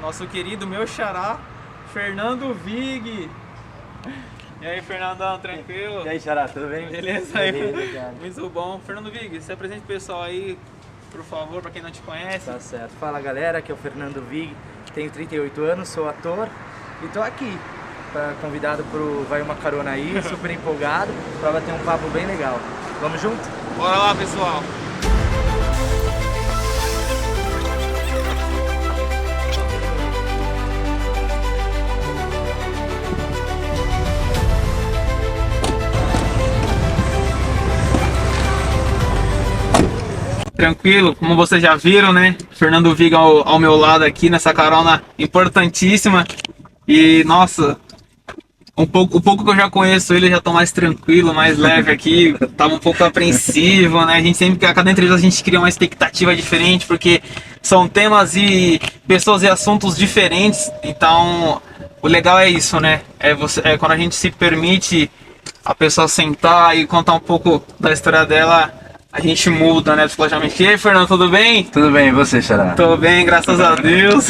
nosso querido, meu xará, Fernando Vig. E aí, Fernandão, tranquilo? E aí, xará, tudo bem? Beleza aí? Beleza, cara. Muito bom. Fernando Vig, se apresente pro pessoal aí, por favor, pra quem não te conhece. Tá certo. Fala, galera, aqui é o Fernando Vig, tenho 38 anos, sou ator e tô aqui, convidado pro Vai Uma Carona Aí, super empolgado, pra bater um papo bem legal. Vamos junto? Bora lá, pessoal. Tranquilo, como vocês já viram, né? Fernando Vig ao meu lado aqui nessa carona importantíssima. E nossa, o pouco que eu já conheço ele, já tô mais tranquilo, mais leve aqui. Tava um pouco apreensivo, né? A gente sempre, a cada entrevista a gente cria uma expectativa diferente, porque são temas e pessoas e assuntos diferentes. Então, o legal é isso, né? É quando a gente se permite a pessoa sentar e contar um pouco da história dela. A gente muda, né, psicologicamente. E aí, Fernando, tudo bem? Tudo bem, e você, xará? Tô bem, graças a Deus.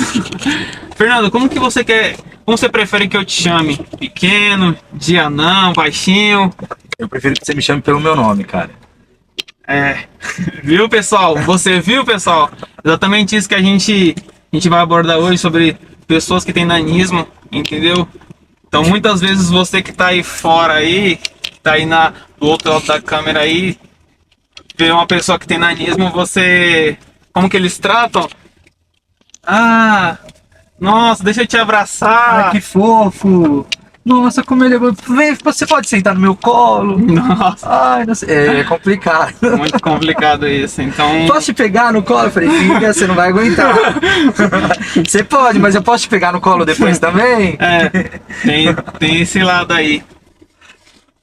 Fernando, como você prefere que eu te chame? Pequeno, de anão, baixinho? Eu prefiro que você me chame pelo meu nome, cara. Viu, pessoal? Você viu, pessoal? Exatamente isso que a gente vai abordar hoje, sobre pessoas que têm nanismo, entendeu? Então, muitas vezes você que tá aí fora aí, tá aí do outro lado da câmera aí, ver uma pessoa que tem nanismo, como que eles tratam? Ah, nossa, deixa eu te abraçar. Ah, que fofo! Nossa, como ele é... Vem, você pode sentar no meu colo? Nossa, Ai, não sei. É complicado. muito complicado isso, então... Posso te pegar no colo? Eu falei, fica, você não vai aguentar. Você pode, mas eu posso te pegar no colo depois também? Tem esse lado aí.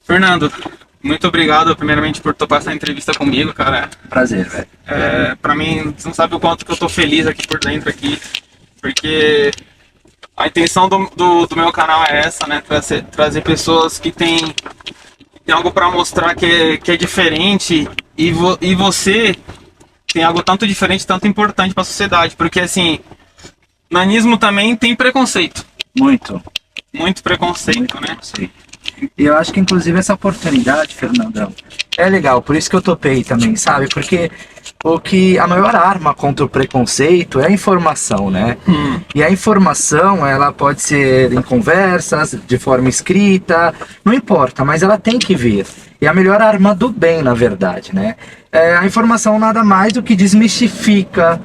Fernando, muito obrigado, primeiramente, por topar essa entrevista comigo, cara. Prazer, velho. Pra mim, você não sabe o quanto que eu tô feliz aqui por dentro, aqui, porque a intenção do meu canal é essa, né? Trazer pessoas que têm algo pra mostrar que é diferente, e você tem algo tanto diferente, tanto importante pra sociedade, porque, assim, nanismo também tem preconceito. Muito. Muito preconceito, né? Sim. E eu acho que, inclusive, essa oportunidade, Fernandão, é legal, por isso que eu topei também, sabe? Porque a maior arma contra o preconceito é a informação, né? E a informação, ela pode ser em conversas, de forma escrita, não importa, mas ela tem que vir. E a melhor arma do bem, na verdade, né? A informação nada mais do que desmistifica,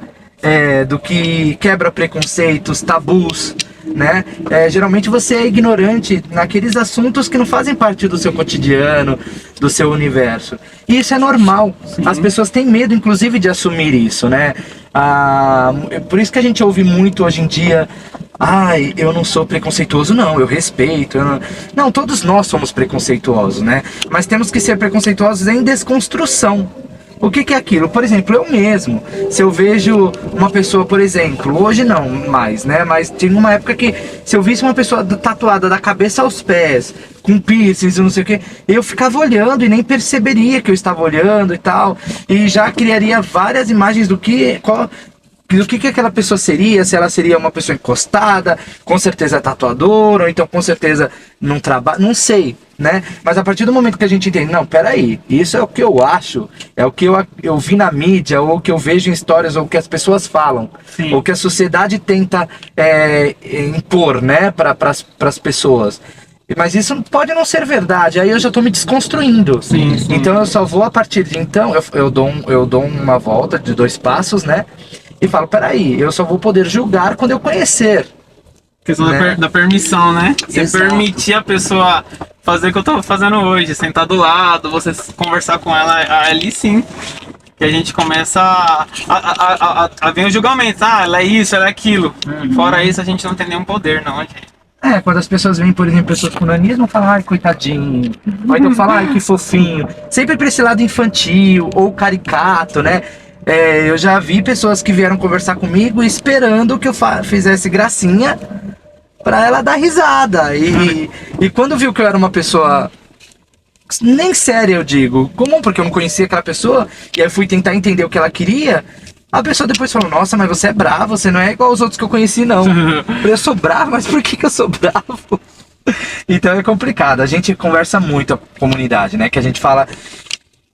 do que quebra preconceitos, tabus, né? Geralmente você é ignorante naqueles assuntos que não fazem parte do seu cotidiano, do seu universo. E isso é normal. Sim. As pessoas têm medo, inclusive, de assumir isso, né? Por isso que a gente ouve muito hoje em dia: ai, eu não sou preconceituoso, não, eu respeito. Não, todos nós somos preconceituosos, né? Mas temos que ser preconceituosos em desconstrução. O que é aquilo? Por exemplo, eu mesmo, se eu vejo uma pessoa, por exemplo, hoje não mais, né? Mas tinha uma época que, se eu visse uma pessoa tatuada da cabeça aos pés, com piercings e não sei o que, eu ficava olhando e nem perceberia que eu estava olhando e tal. E já criaria várias imagens do que aquela pessoa seria, se ela seria uma pessoa encostada, com certeza tatuadora, ou então com certeza não trabalha, não sei, né? Mas a partir do momento que a gente entende, não, peraí, isso é o que eu acho, é o que eu vi na mídia, ou o que eu vejo em histórias, ou o que as pessoas falam, sim, ou que a sociedade tenta impor, né, para as pessoas. Mas isso pode não ser verdade, aí eu já estou me desconstruindo. Sim. Então eu só vou a partir de então, eu dou uma volta de 2 passos, né? E falo, peraí, eu só vou poder julgar quando eu conhecer. Questão, né, da permissão, né? Você permitir a pessoa fazer o que eu tô fazendo hoje, sentar do lado, você conversar com ela, ali sim, que a gente começa a ver o julgamento. Ah, ela é isso, ela é aquilo. Fora isso, a gente não tem nenhum poder, não, gente. Quando as pessoas veem, por exemplo, pessoas com nanismo, falam, ai, coitadinho. Ou então falam, ai, que fofinho. Sempre pra esse lado infantil ou caricato, né? Eu já vi pessoas que vieram conversar comigo esperando que eu fizesse gracinha pra ela dar risada. E quando viu que eu era uma pessoa nem séria, eu digo, comum, porque eu não conhecia aquela pessoa, e aí fui tentar entender o que ela queria, A pessoa depois falou, nossa, mas você é bravo, você não é igual aos outros que eu conheci, não. Eu sou bravo, mas por que eu sou bravo? Então é complicado. A gente conversa muito a comunidade, né? Que a gente fala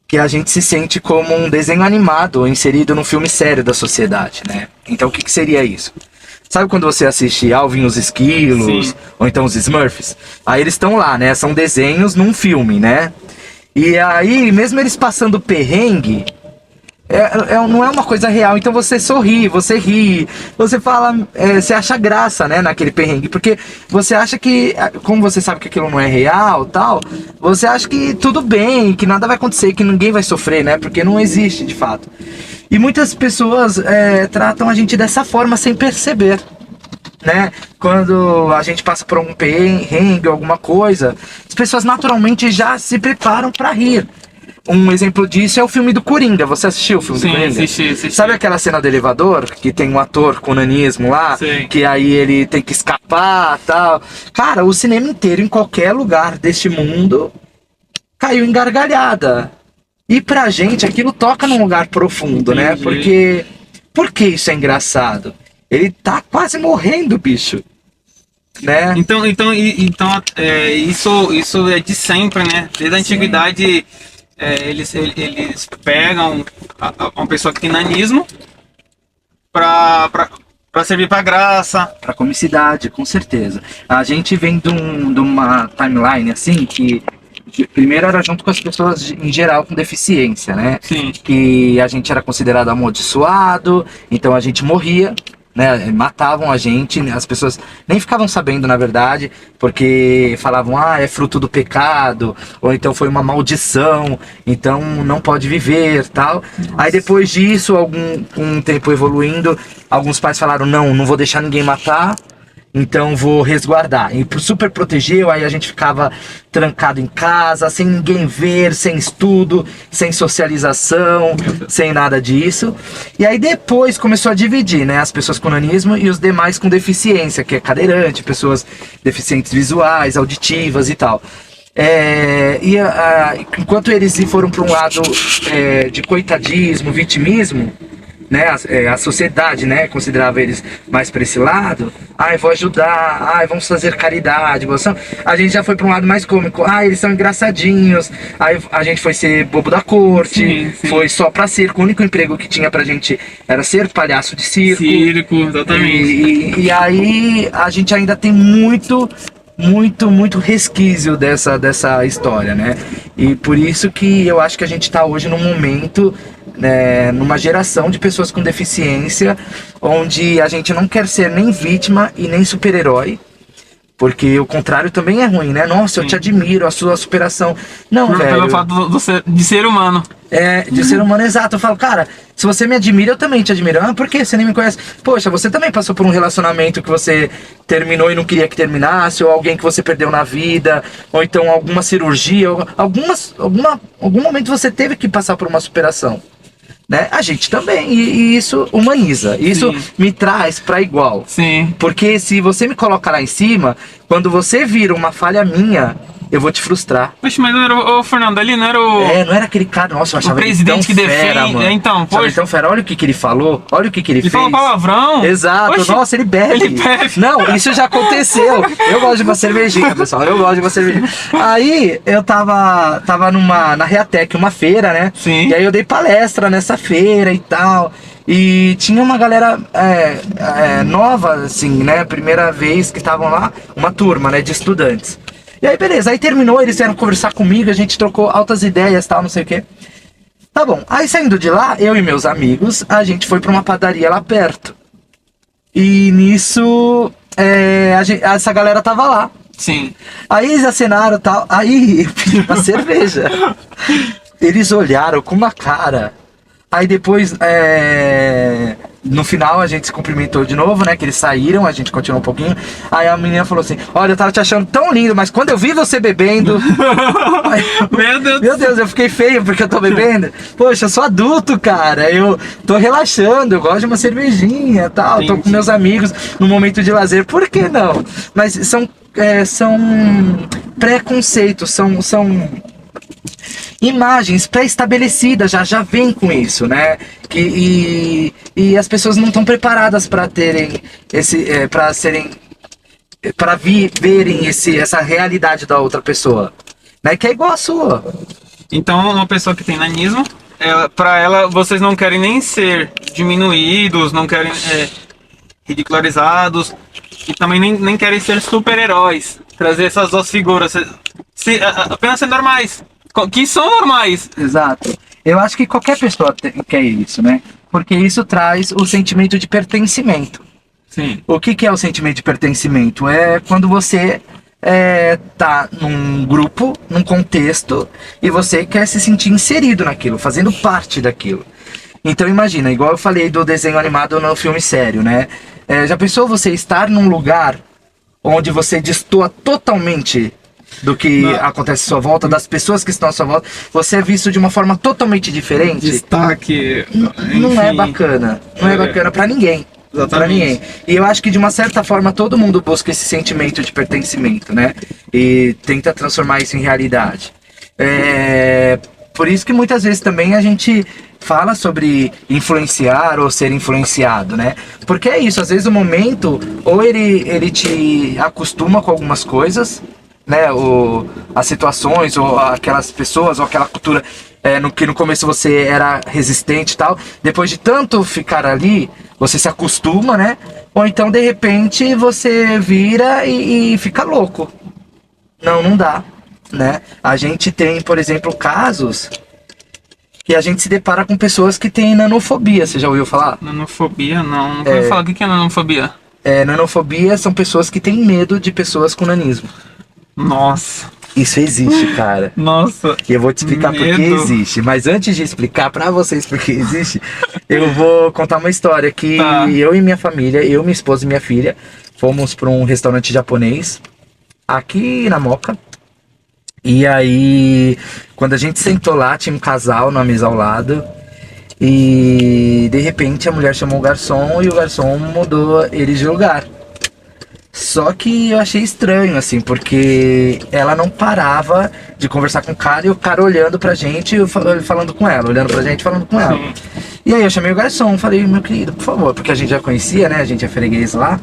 que a gente se sente como um desenho animado inserido num filme sério da sociedade, né? Então o que seria isso? Sabe quando você assiste Alvin e os Esquilos, Sim. ou então os Smurfs? Aí eles estão lá, né? São desenhos num filme, né? E aí, mesmo eles passando perrengue, não é uma coisa real. Então você sorri, você ri, você fala, você acha graça, né, naquele perrengue, porque você acha que, como você sabe que aquilo não é real, tal, você acha que tudo bem, que nada vai acontecer, que ninguém vai sofrer, né, porque não existe de fato. E muitas pessoas tratam a gente dessa forma sem perceber, né? Quando a gente passa por um perrengue, alguma coisa, as pessoas naturalmente já se preparam para rir. Um exemplo disso é o filme do Coringa. Você assistiu o filme do Coringa? Assisti. Sabe aquela cena do elevador? Que tem um ator com nanismo lá? Sim. Que aí ele tem que escapar e tal. Cara, o cinema inteiro, em qualquer lugar deste mundo, caiu em gargalhada. E pra gente, aquilo toca num lugar profundo, né? Porque... Por que isso é engraçado? Ele tá quase morrendo, bicho. Né? Então isso é de sempre, né? Desde a antiguidade, eles pegam uma pessoa que tem nanismo para servir para graça. Pra comicidade, com certeza. A gente vem de uma timeline assim que primeiro era junto com as pessoas em geral com deficiência, né? Sim. Que a gente era considerado amaldiçoado, então a gente morria, né? Matavam a gente, as pessoas nem ficavam sabendo, na verdade, porque falavam, é fruto do pecado, ou então foi uma maldição, então não pode viver, tal. Nossa. Aí depois disso, um tempo evoluindo, alguns pais falaram, não vou deixar ninguém matar, então vou resguardar. E super protegeu, aí a gente ficava trancado em casa, sem ninguém ver, sem estudo, sem socialização, sem nada disso. E aí depois começou a dividir, né? As pessoas com nanismo e os demais com deficiência, que é cadeirante, pessoas deficientes visuais, auditivas e tal. Enquanto eles foram para um lado de coitadismo, vitimismo, né, a sociedade, né, considerava eles mais para esse lado. Vou ajudar, vamos fazer caridade, a gente já foi para um lado mais cômico. Eles são engraçadinhos. Aí a gente foi ser bobo da corte. Sim. Foi só para circo. O único emprego que tinha pra gente era ser palhaço de circo. Exatamente. E aí a gente ainda tem muito resquício dessa história, né? E por isso que eu acho que a gente tá hoje num momento, numa geração de pessoas com deficiência, onde a gente não quer ser nem vítima e nem super-herói, porque o contrário também é ruim, né? Nossa, eu te admiro, a sua superação. Não, velho. Pelo fato de ser humano. De ser humano, exato. Eu falo, cara, se você me admira, eu também te admiro. Por quê? Você nem me conhece. Poxa, você também passou por um relacionamento que você terminou e não queria que terminasse, ou alguém que você perdeu na vida, ou então alguma cirurgia, algum momento você teve que passar por uma superação. Né? A gente também, e isso humaniza, isso Sim. me traz pra igual. Sim. Porque se você me coloca lá em cima, quando você vira uma falha minha, eu vou te frustrar. Poxa, mas não era o Fernando ali, não era o... não era aquele cara, nossa, eu achava o presidente ele tão fera, defende, mano. então, poxa. Então, fera, olha o que ele falou, olha o que ele fez. Ele falou palavrão. Exato, Poxa, nossa, ele bebe. Não, isso já aconteceu. Eu gosto de uma cervejinha, pessoal, eu gosto de uma cervejinha. Aí, eu tava na Reatec, uma feira, né? Sim. E aí eu dei palestra nessa feira e tal. E tinha uma galera nova, assim, né? Primeira vez que estavam lá, uma turma, né, de estudantes. E aí, beleza, aí terminou, eles vieram conversar comigo, a gente trocou altas ideias, tal, não sei o quê. Tá bom, aí saindo de lá, eu e meus amigos, a gente foi pra uma padaria lá perto. E nisso, essa galera tava lá. Sim. Aí eles acenaram e tal, aí eu pedi uma cerveja. Eles olharam com uma cara. Aí depois, no final a gente se cumprimentou de novo, né? Que eles saíram, a gente continuou um pouquinho. Aí a menina falou assim, olha, eu tava te achando tão lindo, mas quando eu vi você bebendo... Meu Deus, eu fiquei feio porque eu tô bebendo. Poxa, eu sou adulto, cara. Eu tô relaxando, eu gosto de uma cervejinha e tal. Sim, tô com meus amigos no momento de lazer. Por que não? Mas são preconceitos, são imagens pré-estabelecidas, já vem com isso, né? E as pessoas não estão preparadas para terem verem essa realidade da outra pessoa, né? Que é igual a sua. Então, uma pessoa que tem nanismo, pra ela, vocês não querem nem ser diminuídos, não querem ridicularizados, e também nem querem ser super-heróis. Trazer essas duas figuras, apenas ser normais, que são normais. Exato. Eu acho que qualquer pessoa quer isso, né? Porque isso traz o sentimento de pertencimento. Sim. O que é o sentimento de pertencimento? É quando você tá num grupo, num contexto, e você quer se sentir inserido naquilo, fazendo parte daquilo. Então imagina, igual eu falei do desenho animado no filme sério, né? Já pensou você estar num lugar onde você destoa totalmente do que acontece à sua volta, das pessoas que estão à sua volta, você é visto de uma forma totalmente diferente? Destaque. Não é bacana. Não é bacana pra ninguém. Pra ninguém. E eu acho que de uma certa forma todo mundo busca esse sentimento de pertencimento, né? E tenta transformar isso em realidade. Por isso que muitas vezes também a gente fala sobre influenciar ou ser influenciado, né? Porque é isso, às vezes o momento, ou ele te acostuma com algumas coisas, né? Ou as situações, ou aquelas pessoas, ou aquela cultura que no começo você era resistente e tal. Depois de tanto ficar ali, você se acostuma, né? Ou então, de repente, você vira e fica louco. Não dá, né? A gente tem, por exemplo, casos que a gente se depara com pessoas que têm nanofobia. Você já ouviu falar? Nanofobia? Não. Nunca ouvi falar. O que é nanofobia? Nanofobia são pessoas que têm medo de pessoas com nanismo. Nossa. Isso existe, cara. Nossa. E eu vou te explicar por que existe. Mas antes de explicar pra vocês por que existe, eu vou contar uma história que eu e minha família, eu, minha esposa e minha filha, fomos pra um restaurante japonês aqui na Moca. E aí, quando a gente sentou lá, tinha um casal na mesa ao lado. E de repente a mulher chamou o garçom e o garçom mudou eles de lugar. Só que eu achei estranho, assim, porque ela não parava de conversar com o cara e o cara olhando pra gente e falando com ela, olhando pra gente e falando com ela. E aí eu chamei o garçom, falei, meu querido, por favor, porque a gente já conhecia, né, a gente é freguês lá.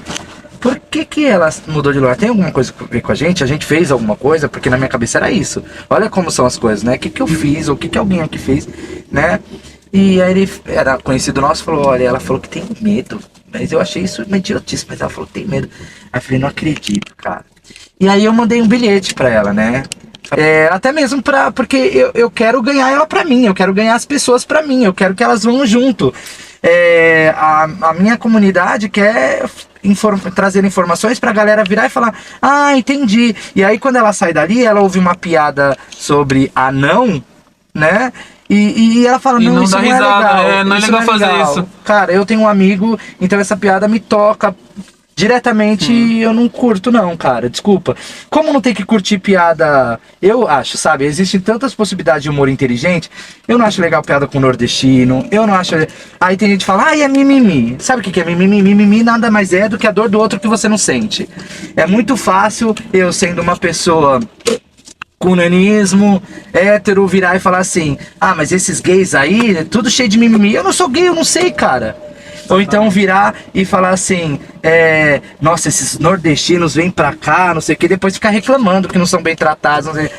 Por que ela mudou de lugar? Tem alguma coisa a ver com a gente? A gente fez alguma coisa? Porque na minha cabeça era isso. Olha como são as coisas, né? O que eu fiz? Ou o que alguém aqui fez, né? E aí ele era conhecido nosso, falou, olha, ela falou que tem medo. Mas eu achei isso uma idiotice, mas ela falou que tem medo. Aí eu falei, não acredito, cara. E aí eu mandei um bilhete pra ela, né? Até mesmo porque eu quero ganhar ela pra mim, eu quero ganhar as pessoas pra mim, eu quero que elas vão junto. A minha comunidade quer trazer informações pra galera virar e falar, ah, entendi. E aí quando ela sai dali, ela ouve uma piada sobre anão, né? E ela fala, não, isso não é legal. Não é legal fazer isso. Cara, eu tenho um amigo, então essa piada me toca diretamente e eu não curto não, cara, desculpa. Como não tem que curtir piada, eu acho, sabe, existem tantas possibilidades de humor inteligente, eu não acho legal piada com nordestino, eu não acho... Aí tem gente que fala, é mimimi. Sabe o que é mimimi? Mimimi nada mais é do que a dor do outro que você não sente. É muito fácil eu, sendo uma pessoa com nanismo, hétero, virar e falar assim, ah, mas esses gays aí, tudo cheio de mimimi. Eu não sou gay, eu não sei, cara. Ou então virar e falar assim, nossa, esses nordestinos vêm pra cá, não sei o que, depois ficar reclamando que não são bem tratados, não sei.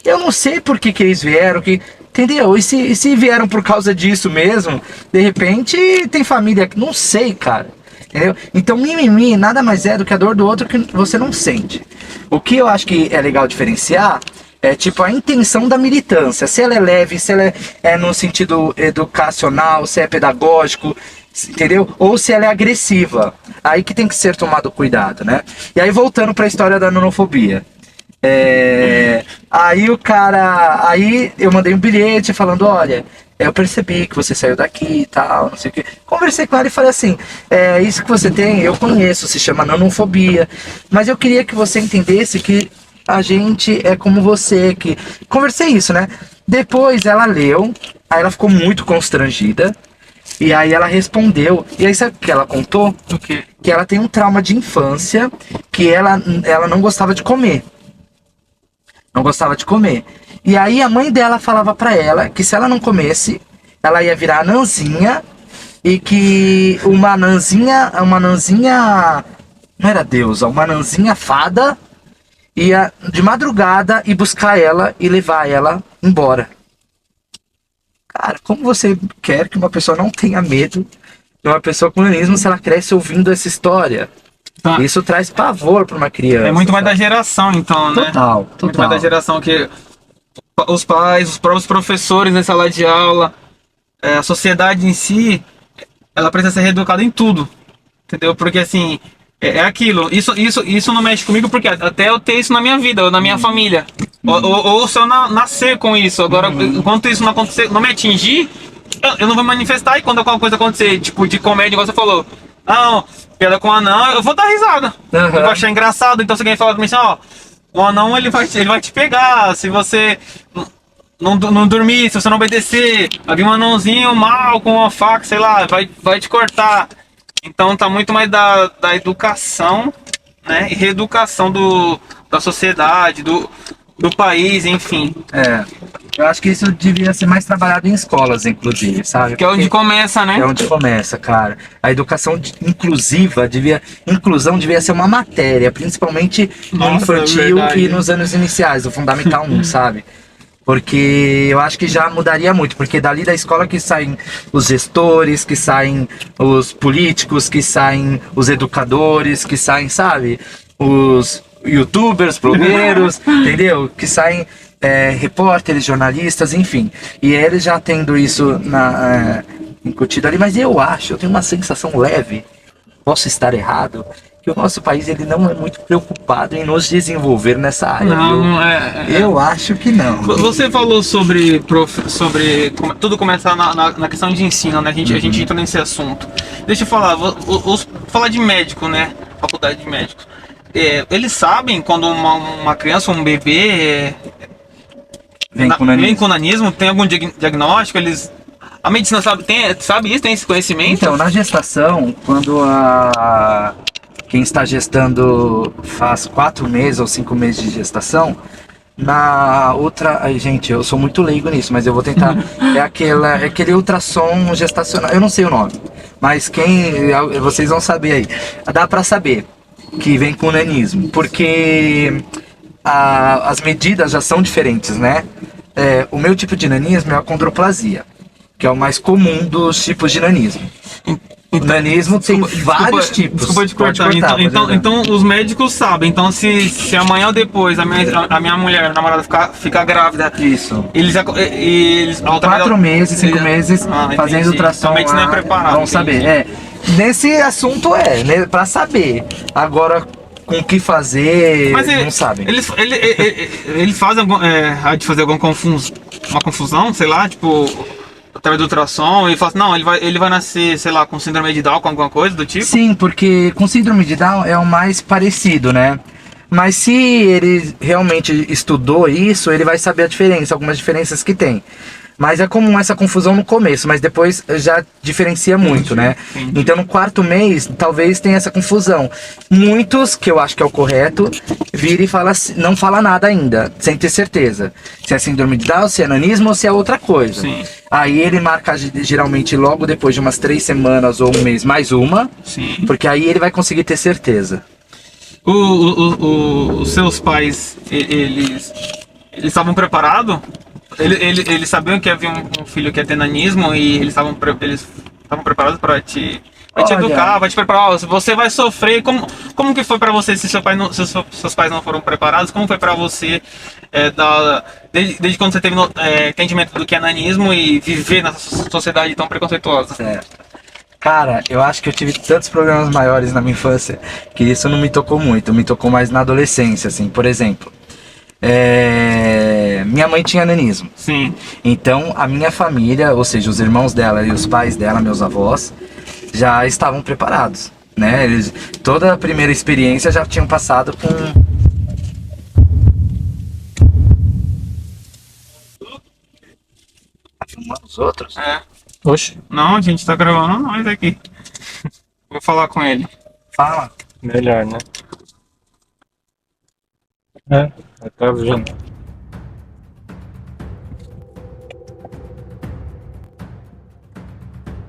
Eu não sei por que eles vieram, entendeu? E se vieram por causa disso mesmo, de repente tem família que não sei, cara. Entendeu? Então mimimi nada mais é do que a dor do outro que você não sente. O que eu acho que é legal diferenciar é tipo a intenção da militância. Se ela é leve, se ela é no sentido educacional, se é pedagógico, entendeu? Ou se ela é agressiva. Aí que tem que ser tomado cuidado, né? E aí voltando para a história da nanofobia. Aí o cara... Aí eu mandei um bilhete falando, olha, eu percebi que você saiu daqui e tal, não sei o que. Conversei com ela e falei assim, isso que você tem, eu conheço, se chama nanofobia. Mas eu queria que você entendesse que a gente é como você, que... Conversei isso, né? Depois ela leu, aí ela ficou muito constrangida. E aí ela respondeu, e aí sabe o que ela contou? O quê? Que ela tem um trauma de infância, que ela não gostava de comer. Não gostava de comer. E aí a mãe dela falava pra ela que se ela não comesse, ela ia virar anãzinha e que uma nanzinha, não era deusa, uma nanzinha fada ia de madrugada ir buscar ela e levar ela embora. Cara, como você quer que uma pessoa não tenha medo de uma pessoa com nanismo se ela cresce ouvindo essa história? Tá. Isso traz pavor pra uma criança. É muito mais da sabe? geração, então, né? Total, Muito mais total. da geração que os pais, os próprios professores na sala de aula, a sociedade em si, ela precisa ser reeducada em tudo, entendeu? Porque assim, é aquilo. Isso não mexe comigo porque até eu ter isso na minha vida, ou na minha família. Ou se eu nascer com isso. Agora, enquanto isso não acontecer, não me atingir, eu não vou manifestar. E quando alguma coisa acontecer, tipo de comédia, igual você falou, não, piada com anão, eu vou dar risada. Eu vou achar engraçado. Então se alguém falar pra mim assim, ó, o anão ele vai te pegar. Se você não dormir, se você não obedecer, vai vir um anãozinho mal com uma faca, sei lá, vai te cortar. Então tá muito mais da educação, né? E reeducação da sociedade, do país, enfim. Eu acho que isso devia ser mais trabalhado em escolas, inclusive, sabe? Que é onde começa, né? É onde começa, cara. A educação inclusiva inclusão devia ser uma matéria, principalmente no Nossa, infantil verdade. e nos anos iniciais, do Fundamental 1, sabe? Porque eu acho que já mudaria muito, porque dali da escola que saem os gestores, que saem os políticos, que saem os educadores, que saem, sabe? Os youtubers, blogueiros, entendeu? Que saem repórteres, jornalistas, enfim. E eles já tendo isso incutido ali, mas eu tenho uma sensação leve, posso estar errado, que o nosso país ele não é muito preocupado em nos desenvolver nessa área. Não Eu acho que não. Você falou sobre tudo começar na questão de ensino, né? A gente entra nesse assunto. Deixa eu falar, falar de médico, né? Faculdade de médicos. Eles sabem quando uma criança, um bebê Vem com nanismo, tem algum diagnóstico? A medicina sabe isso, tem esse conhecimento? Então, na gestação, quando quem está gestando faz 4 meses ou 5 meses de gestação, na outra... Ai, gente, eu sou muito leigo nisso, mas eu vou tentar... É aquele ultrassom gestacional, eu não sei o nome, mas vocês vão saber aí. Dá pra saber que vem com nanismo, porque as medidas já são diferentes, né? O meu tipo de nanismo é a condroplasia, que é o mais comum dos tipos de nanismo. O nanismo tem vários tipos. Desculpa te cortar. Então os médicos sabem. Então se amanhã ou depois a minha mulher, a namorada, ficar grávida, isso. Eles 4 meses, 5 meses fazendo ultrassom. A medicina é preparada. Vão saber. Nesse assunto né, pra saber. Agora, com o que fazer, mas não sabem. Eles fazem há de fazer uma confusão, sei lá, tipo, através do ultrassom, e fala assim, não, ele vai nascer, sei lá, com síndrome de Down, com alguma coisa do tipo? Sim, porque com síndrome de Down é o mais parecido, né? Mas se ele realmente estudou isso, ele vai saber a diferença, algumas diferenças que tem. Mas é comum essa confusão no começo, mas depois já diferencia muito, né? Entendi. Então no 4º mês, talvez tenha essa confusão. Muitos, que eu acho que é o correto, vira e não fala nada ainda, sem ter certeza. Se é síndrome de Down, se é nanismo ou se é outra coisa. Sim. Aí ele marca geralmente logo depois de umas 3 semanas ou um mês mais uma, Sim. porque aí ele vai conseguir ter certeza. Os seus pais, eles estavam preparados? Eles sabiam que havia um filho que ia ter nanismo e eles estavam preparados para te educar, para te preparar. Você vai sofrer. Como que foi para você se seus pais não foram preparados? Como foi para você desde quando você teve entendimento do que é nanismo e viver nessa sociedade tão preconceituosa? Certo. Cara, eu acho que eu tive tantos problemas maiores na minha infância que isso não me tocou muito, me tocou mais na adolescência, assim, por exemplo. Minha mãe tinha nanismo. Sim. Então a minha família, ou seja, os irmãos dela e os pais dela, meus avós, já estavam preparados, né? Toda a primeira experiência já tinham passado com... Tá filmando os outros? Oxe. Não, a gente tá gravando nós aqui. Vou falar com ele. Fala. Melhor, né? Tá vendo.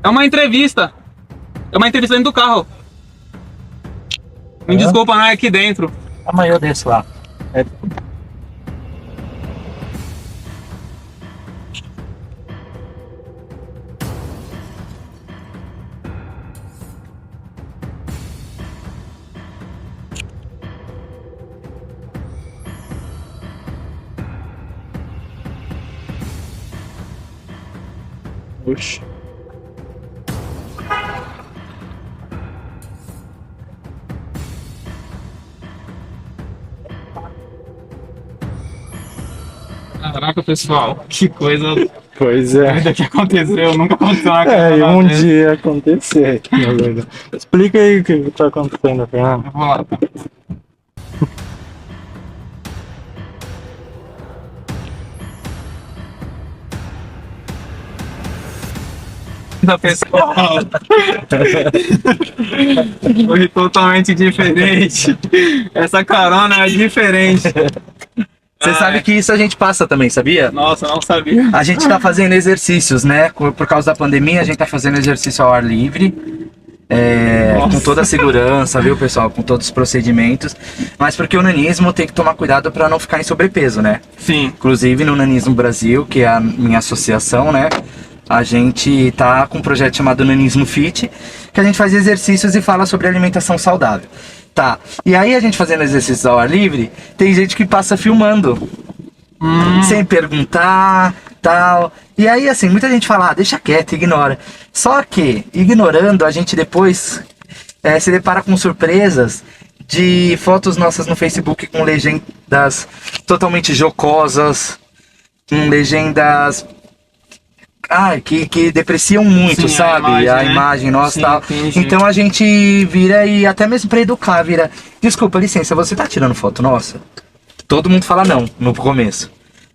É uma entrevista. É uma entrevista dentro do carro. Me desculpa, não é aqui dentro. Amanhã eu desço lá. É. Oxi. Caraca, pessoal, que coisa Pois é. doida que aconteceu. Nunca aconteceu uma É, e coisa um dessa. dia acontecer, na verdade. Explica aí o que tá acontecendo, Fernando. Vamos lá. Da pessoal foi totalmente diferente. Essa carona é diferente. Você sabe que isso a gente passa também, sabia? Nossa, não sabia. A gente tá fazendo exercícios, né? Por causa da pandemia, a gente tá fazendo exercício ao ar livre. Com toda a segurança, viu, pessoal? Com todos os procedimentos. Mas porque o nanismo tem que tomar cuidado para não ficar em sobrepeso, né? Sim. Inclusive no Nanismo Brasil, que é a minha associação, né? A gente tá com um projeto chamado Nanismo Fit, que a gente faz exercícios e fala sobre alimentação saudável. Tá, e aí a gente fazendo exercícios ao ar livre, tem gente que passa filmando, sem perguntar, tal. E aí, assim, muita gente fala, ah, deixa quieto, ignora. Só que, ignorando, a gente depois se depara com surpresas de fotos nossas no Facebook com legendas totalmente jocosas, com legendas que depreciam muito, Sim, sabe? A imagem nossa e tal. entendi. Então a gente vira e até mesmo pra educar, vira. Desculpa, licença, você tá tirando foto nossa? Todo mundo fala não no começo.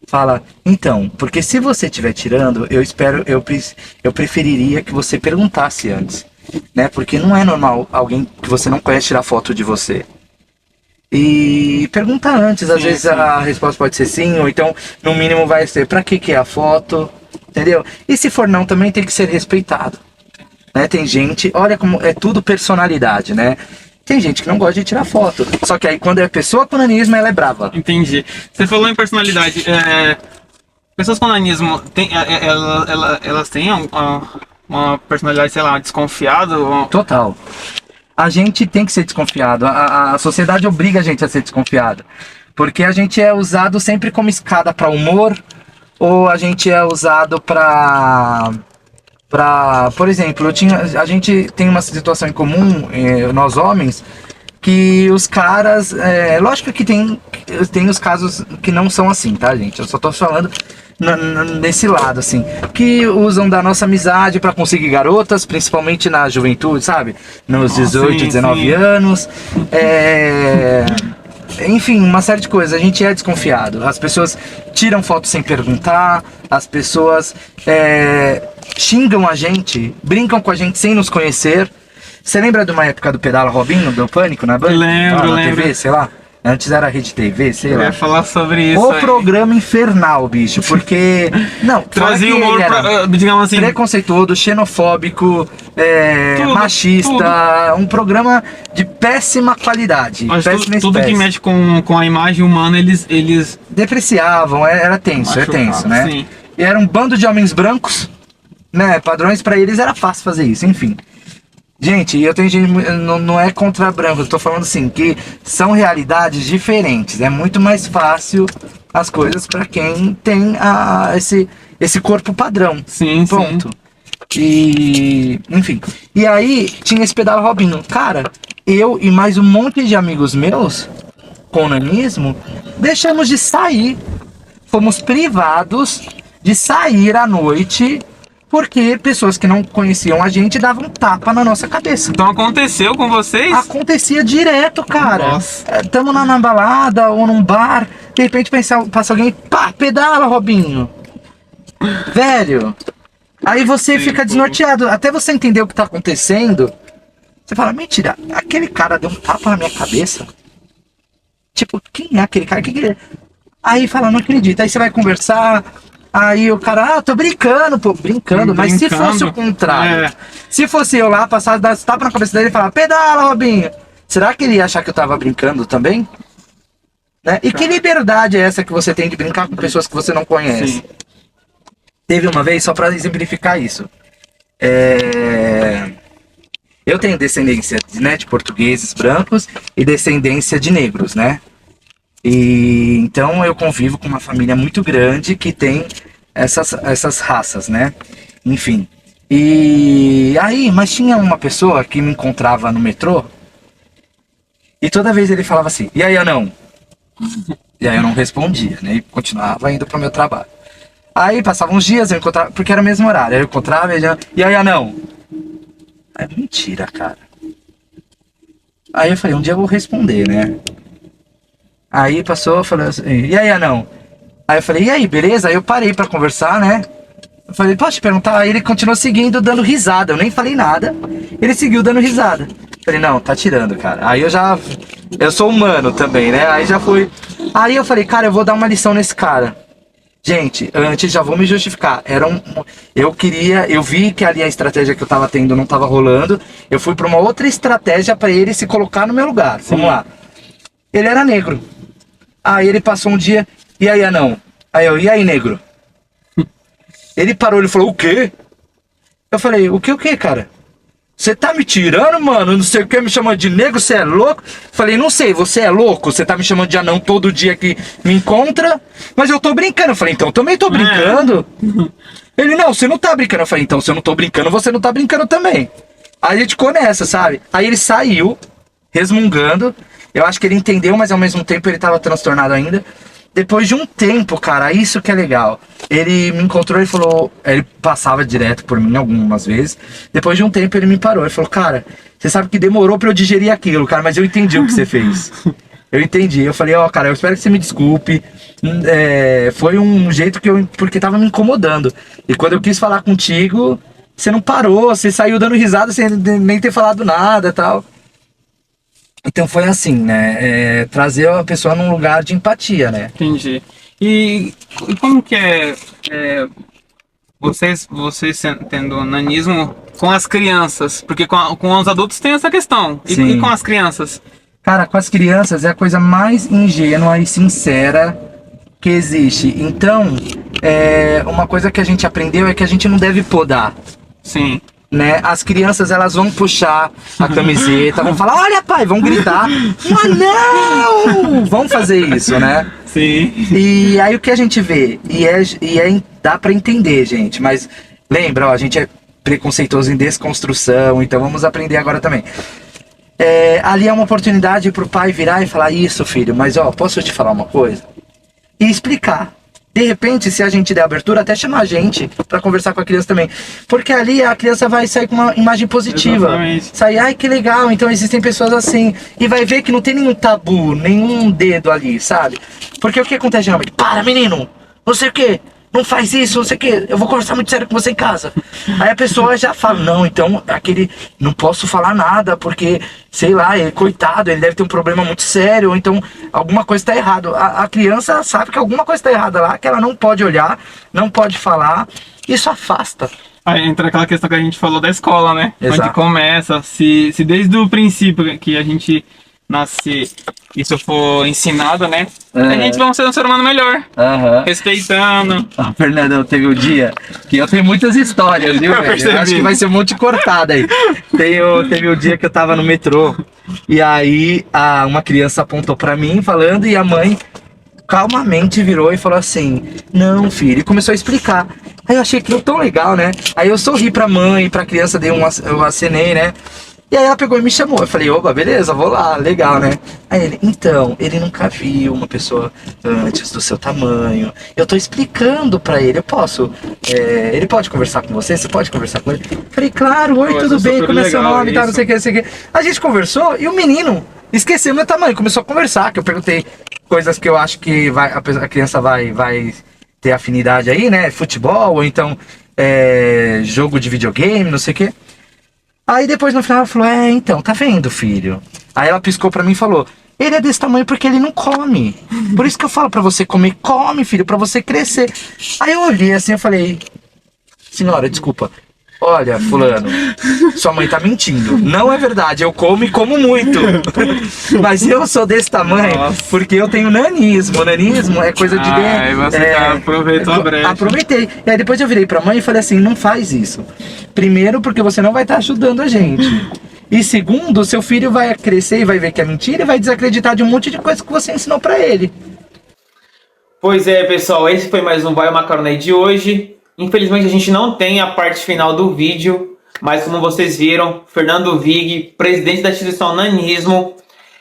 Fala, então, porque se você estiver tirando, eu preferiria que você perguntasse antes, né? Porque não é normal alguém que você não conhece tirar foto de você. E pergunta antes, às vezes a resposta pode ser sim, ou então no mínimo vai ser pra que é a foto, entendeu? E se for não, também tem que ser respeitado, né? Tem gente, olha como é tudo personalidade, né? Tem gente que não gosta de tirar foto, só que aí quando é pessoa com nanismo, ela é brava. Entendi. Você falou em personalidade. Pessoas com nanismo, elas têm uma personalidade, sei lá, desconfiada? Total. A gente tem que ser desconfiado. A sociedade obriga a gente a ser desconfiado. Porque a gente é usado sempre como escada para humor, ou a gente é usado para por exemplo, a gente tem uma situação em comum, nós homens, que os caras, lógico que tem os casos que não são assim, tá, gente? Eu só tô falando nesse lado, assim, que usam da nossa amizade pra conseguir garotas, principalmente na juventude, sabe? Nos 18, 19 anos. Enfim, uma série de coisas. A gente é desconfiado. As pessoas tiram foto sem perguntar, as pessoas xingam a gente, brincam com a gente sem nos conhecer. Você lembra de uma época do Pedala Robinho, do Pânico na Band? Lembro. TV, sei lá. Antes era Rede TV, sei Eu lá. ia falar sobre isso. O aí. programa infernal, bicho, porque... Não, Trazia fora que humor, ele era digamos assim. preconceituoso, xenofóbico, Tudo, machista, um programa de péssima qualidade, Mas péssima tudo que espécie. mexe com a imagem humana, eles Depreciavam, era tenso, machucavam, né? sim. E era um bando de homens brancos, né? Padrões pra eles era fácil fazer isso, enfim. Gente, eu tenho gente, não é contra branco, eu tô falando assim, que são realidades diferentes. É muito mais fácil as coisas pra quem tem esse corpo padrão. Sim, Ponto. E, enfim. E aí, tinha esse Pedala Robinho. Cara, eu e mais um monte de amigos meus, com nanismo, deixamos de sair. Fomos privados de sair à noite, porque pessoas que não conheciam a gente davam tapa na nossa cabeça. Então aconteceu com vocês? Acontecia direto, cara. Nossa. Tamo na balada ou num bar, de repente passa alguém, pá, pedala, Robinho. Velho. Aí você fica desnorteado. Até você entender o que tá acontecendo, você fala, mentira, aquele cara deu um tapa na minha cabeça. Tipo, quem é aquele cara? Que ele é? Aí fala, não acredito. Aí você vai conversar. Aí o cara, tô brincando, pô, brincando. Mas se fosse o contrário, se fosse eu lá, passar, dar tapa na cabeça dele e falar, pedala, Robinho. Será que ele ia achar que eu tava brincando também? Né? E que liberdade é essa que você tem de brincar com pessoas que você não conhece? Sim. Teve uma vez, só pra exemplificar isso. Eu tenho descendência, né, de portugueses brancos e descendência de negros, né? E então eu convivo com uma família muito grande que tem essas raças, né? Enfim. E aí, mas tinha uma pessoa que me encontrava no metrô e toda vez ele falava assim, e aí, anão? E aí eu não respondia, né? E continuava indo pro meu trabalho. Aí passavam uns dias, eu encontrava, porque era o mesmo horário, aí eu encontrava ele, e aí, anão? É mentira, cara. Aí eu falei, um dia eu vou responder, né? Aí passou, falou assim, e aí, anão? Aí eu falei, e aí, beleza? Aí eu parei pra conversar, né? Eu falei, posso te perguntar? Aí ele continuou seguindo, dando risada. Eu nem falei nada. Ele seguiu dando risada. Eu falei, não, tá tirando, cara. Aí eu sou humano também, né? Aí já fui. Aí eu falei, cara, eu vou dar uma lição nesse cara. Gente, antes já vou me justificar. Eu vi que ali a estratégia que eu tava tendo não tava rolando. Eu fui pra uma outra estratégia pra ele se colocar no meu lugar. Vamos lá. Ele era negro. Aí ele passou um dia, e aí, anão? Aí eu, e aí, negro? Ele parou, ele falou, o quê? Eu falei, o quê, cara? Você tá me tirando, mano? Não sei o que, me chamando de negro, você é louco? Falei, não sei, você é louco? Você tá me chamando de anão todo dia que me encontra? Mas eu tô brincando. Eu falei, então eu também tô brincando. Ele, não, você não tá brincando. Eu falei, então se eu não tô brincando, você não tá brincando também. Aí a gente ficou nessa, sabe? Aí ele saiu, resmungando. Eu acho que ele entendeu, mas ao mesmo tempo ele tava transtornado ainda. Depois de um tempo, cara, isso que é legal. Ele me encontrou e falou... Ele passava direto por mim algumas vezes. Depois de um tempo ele me parou. Ele falou, cara, você sabe que demorou pra eu digerir aquilo, cara, mas eu entendi o que você fez. Eu entendi. Eu falei, ó, cara, eu espero que você me desculpe. Foi um jeito que porque tava me incomodando. E quando eu quis falar contigo, você não parou, você saiu dando risada sem nem ter falado nada e tal. Então foi assim, né? Trazer a pessoa num lugar de empatia, né? Entendi. E como que é vocês tendo nanismo com as crianças? Porque com os adultos tem essa questão. E com as crianças? Cara, com as crianças é a coisa mais ingênua e sincera que existe. Então, uma coisa que a gente aprendeu é que a gente não deve podar. Sim. Né? As crianças, elas vão puxar a camiseta, vão falar, olha pai, vão gritar, mas não! Vão fazer isso, né? Sim. E aí o que a gente vê, dá pra entender, gente, mas lembra, ó, a gente é preconceituoso em desconstrução, então vamos aprender agora também. Ali é uma oportunidade pro pai virar e falar, isso filho, mas ó, posso te falar uma coisa? E explicar. De repente, se a gente der abertura, até chamar a gente pra conversar com a criança também. Porque ali a criança vai sair com uma imagem positiva. Exatamente. Sair, ai que legal, então existem pessoas assim. E vai ver que não tem nenhum tabu, nenhum dedo ali, sabe? Porque o que acontece geralmente? Para, menino! Não sei o que, não faz isso, não sei o que, eu vou conversar muito sério com você em casa. Aí a pessoa já fala, não, então não posso falar nada, porque, sei lá, coitado, ele deve ter um problema muito sério, ou então alguma coisa está errada. A criança sabe que alguma coisa está errada lá, que ela não pode olhar, não pode falar, isso afasta. Aí entra aquela questão que a gente falou da escola, né? Exato. Onde começa, se desde o princípio que a gente nasce, isso for ensinado, né? A gente vai ser um ser humano melhor. Respeitando. Fernandão, teve um dia que eu tenho muitas histórias, viu, velho? Eu acho que vai ser um monte de cortada aí. Teve um dia que eu tava no metrô e aí uma criança apontou pra mim falando e a mãe calmamente virou e falou assim, não filho, e começou a explicar. Aí eu achei aquilo tão legal, né? Aí eu sorri pra mãe, pra criança, eu acenei, né? E aí ela pegou e me chamou. Eu falei, opa, beleza, vou lá, legal, né? Aí ele, então, ele nunca viu uma pessoa antes do seu tamanho. Eu tô explicando pra ele, eu posso. Ele pode conversar com você? Você pode conversar com ele? Eu falei, claro, oi, tudo bem, como é seu nome, tá, não sei o que, não sei o que. A gente conversou e o menino esqueceu meu tamanho, começou a conversar, que eu perguntei coisas que eu acho que a criança vai ter afinidade aí, né? Futebol, ou então jogo de videogame, não sei o que. Aí depois no final ela falou, então, tá vendo, filho? Aí ela piscou pra mim e falou, Ele é desse tamanho porque ele não come. Por isso que eu falo pra você comer, come, filho, pra você crescer. Aí eu olhei assim, eu falei, senhora, desculpa. Olha, fulano, sua mãe tá mentindo. Não é verdade, eu como e como muito. Mas eu sou desse tamanho porque eu tenho nanismo. Nanismo é coisa de... Aí você já aproveitou a brecha. Aproveitei. E aí depois eu virei pra mãe e falei assim, não faz isso. Primeiro, porque você não vai estar ajudando a gente. E segundo, seu filho vai crescer e vai ver que é mentira e vai desacreditar de um monte de coisa que você ensinou pra ele. Pois é, pessoal, esse foi mais um Vai Macarona de hoje. Infelizmente a gente não tem a parte final do vídeo, mas como vocês viram, Fernando Vig, presidente da instituição Nanismo,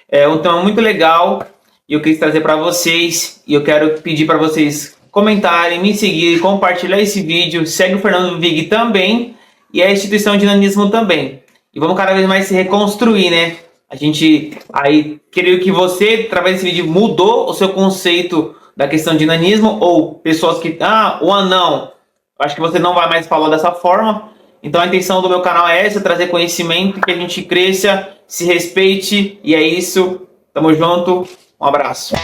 é um tema muito legal e eu quis trazer para vocês. E eu quero pedir para vocês comentarem, me seguirem, compartilhar esse vídeo. Segue o Fernando Vig também e a instituição de Nanismo também. E vamos cada vez mais se reconstruir, né? A gente aí, creio que você, através desse vídeo, mudou o seu conceito da questão de nanismo, ou pessoas que, o anão, acho que você não vai mais falar dessa forma. Então a intenção do meu canal é essa, trazer conhecimento, que a gente cresça, se respeite, e é isso. Tamo junto, um abraço.